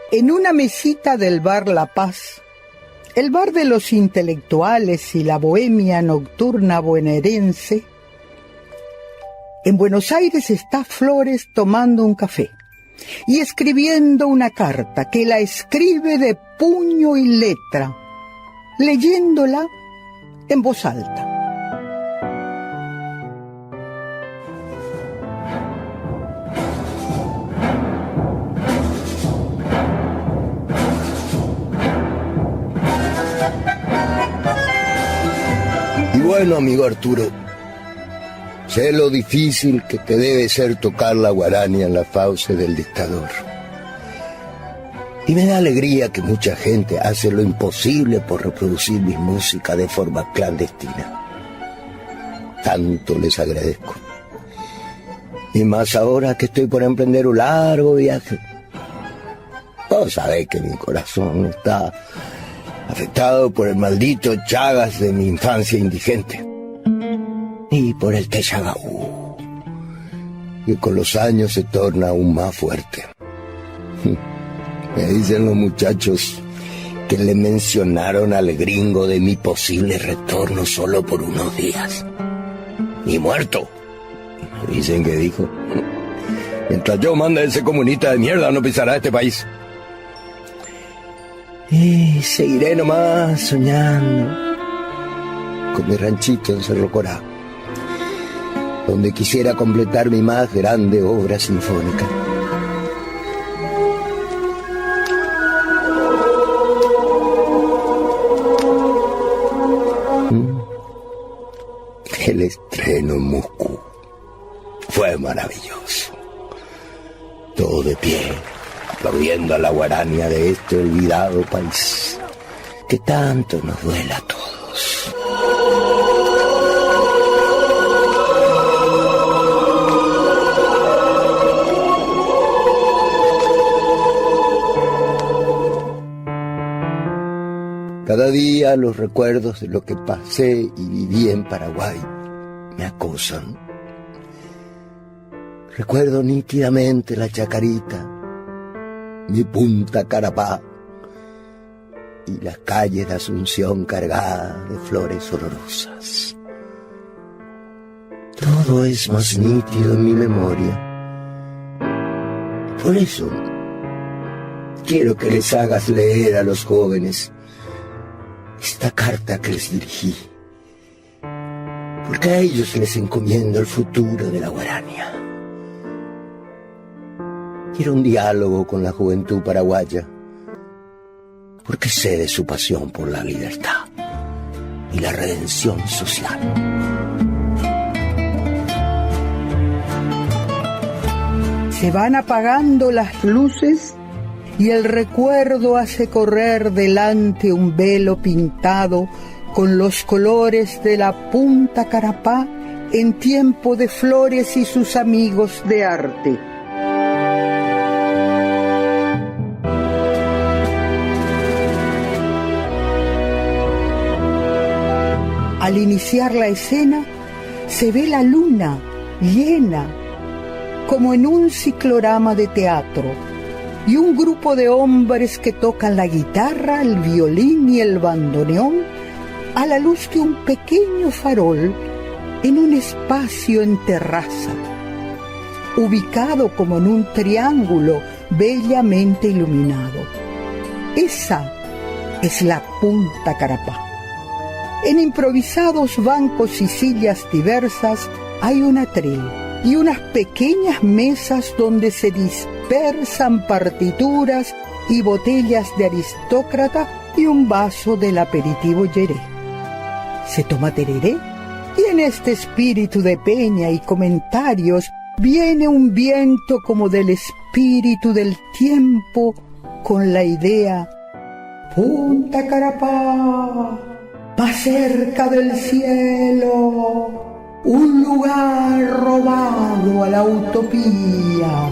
En una mesita del bar La Paz, el bar de los intelectuales y la bohemia nocturna bonaerense, en Buenos Aires está Flores tomando un café y escribiendo una carta que la escribe de puño y letra, leyéndola en voz alta. Y bueno, amigo Arturo, sé lo difícil que te debe ser tocar la guarania en las fauces del dictador. Y me da alegría que mucha gente hace lo imposible por reproducir mi música de forma clandestina. Tanto les agradezco. Y más ahora que estoy por emprender un largo viaje. Vos sabés que mi corazón está afectado por el maldito Chagas de mi infancia indigente. Y por el Tellagaú, que con los años se torna aún más fuerte. Me dicen los muchachos que le mencionaron al gringo de mi posible retorno solo por unos días. Ni muerto. Me dicen que dijo: mientras yo mande a ese comunista de mierda, no pisará este país. Y seguiré nomás soñando con mi ranchito en Cerro Corá, donde quisiera completar mi más grande obra sinfónica. El estreno en Moscú fue maravilloso. Todo de pie, aplaudiendo a la guarania de este olvidado país que tanto nos duele a todos. Cada día los recuerdos de lo que pasé y viví en Paraguay me acosan. Recuerdo nítidamente la Chacarita, mi Punta Carapá y las calles de Asunción cargadas de flores olorosas. Todo es más nítido en mi memoria. Por eso quiero que les hagas leer a los jóvenes esta carta que les dirigí, porque a ellos les encomiendo el futuro de la guarania. Quiero un diálogo con la juventud paraguaya, porque sé de su pasión por la libertad y la redención social. Se van apagando las luces y el recuerdo hace correr delante un velo pintado con los colores de la Punta Carapá en tiempo de Flores y sus amigos de arte. Al iniciar la escena, se ve la luna llena, como en un ciclorama de teatro, y un grupo de hombres que tocan la guitarra, el violín y el bandoneón a la luz de un pequeño farol en un espacio en terraza, ubicado como en un triángulo bellamente iluminado. Esa es la Punta Carapá. En improvisados bancos y sillas diversas hay un atril y unas pequeñas mesas donde se dispersan partituras y botellas de aristócrata y un vaso del aperitivo yeré. Se toma tereré y en este espíritu de peña y comentarios viene un viento como del espíritu del tiempo con la idea: Punta Carapá, más cerca del cielo, un lugar robado a la utopía.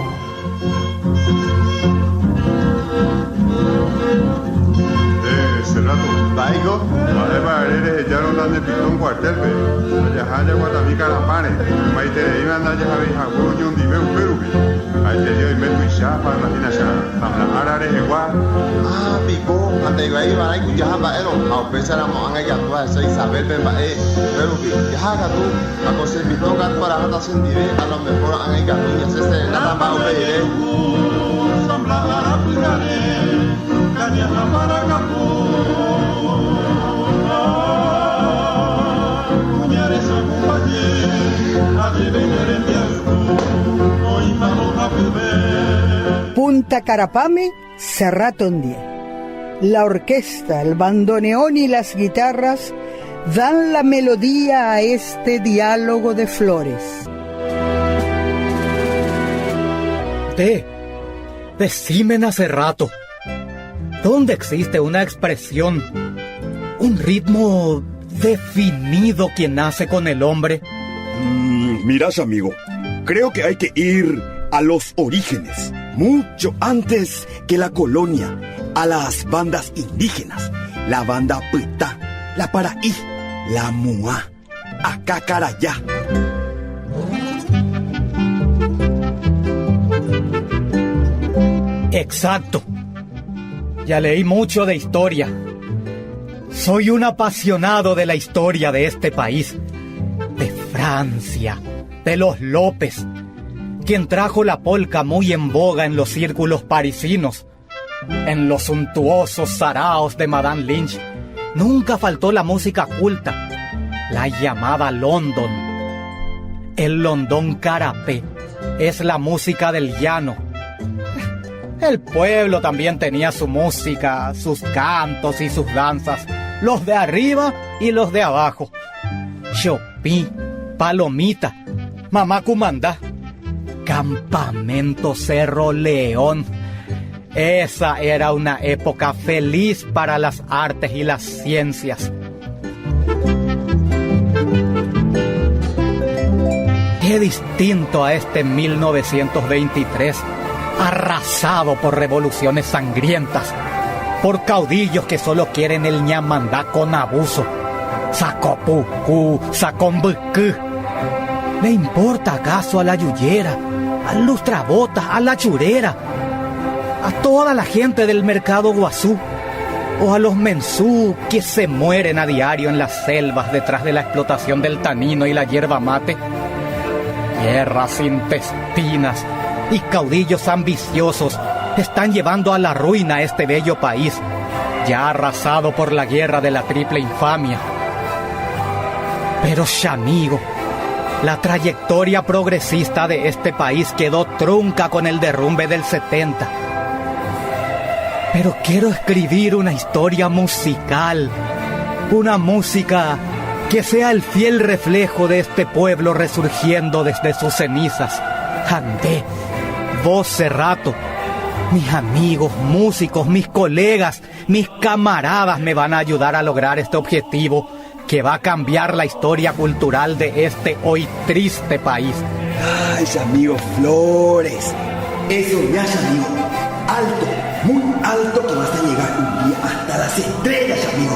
Cerrato, Taigo, vale para ya no dan de pitón cuartel, ve. Allá haya guatami carapane, maite iban allá a ver a un dive un perubi. Ahí te dio y me tu chapa, imagina ya. Habla arare igual. Ah, pico, ante iba a ir ya va ero, a pensar a moanga ya tu a Isabel Bemba, pero que ya haga tú, a coser mi toca para hasta sentir, a lo mejor a ir ya tú, ya se nada más a ver. Sambla arapigare, caña para capu. Muñares a compañe, a devenir en diasto, hoy vamos a beber. Punta Carapame, Cerrato Ndié. La orquesta, el bandoneón y las guitarras dan la melodía a este diálogo de flores. Decime hace rato, ¿dónde existe una expresión, un ritmo definido que nace con el hombre? Mirás, amigo, creo que hay que ir a los orígenes, mucho antes que la colonia, a las bandas indígenas, la banda Pita, la Paraí, la Muá, Acacarayá. Exacto. Ya leí mucho de historia. Soy un apasionado de la historia de este país, de Francia, de los López, quien trajo la polca muy en boga en los círculos parisinos. En los suntuosos saraos de Madame Lynch nunca faltó la música culta, la llamada London. El London Carapé es la música del llano. El pueblo también tenía su música, sus cantos y sus danzas, los de arriba y los de abajo. Chopí, Palomita, Mamá Cumandá, Campamento Cerro León. Esa era una época feliz para las artes y las ciencias. Qué distinto a este 1923, arrasado por revoluciones sangrientas, por caudillos que solo quieren el ñamandá con abuso. Sacopucú, Sacombucú. ¿Le importa acaso a la yuyera, al lustrabotas, a la churera, a toda la gente del mercado Guazú, o a los mensú que se mueren a diario en las selvas detrás de la explotación del tanino y la hierba mate? Guerras intestinas y caudillos ambiciosos están llevando a la ruina a este bello país, ya arrasado por la guerra de la triple infamia. Pero, chamigo, la trayectoria progresista de este país quedó trunca con el derrumbe del 70. Pero quiero escribir una historia musical, una música que sea el fiel reflejo de este pueblo resurgiendo desde sus cenizas. Andé, vos, Cerrato, mis amigos, músicos, mis colegas, mis camaradas me van a ayudar a lograr este objetivo que va a cambiar la historia cultural de este hoy triste país. Ay, amigo Flores, eso ya es, amigo. Alto, muy alto, que vas a llegar un día hasta las estrellas, amigo.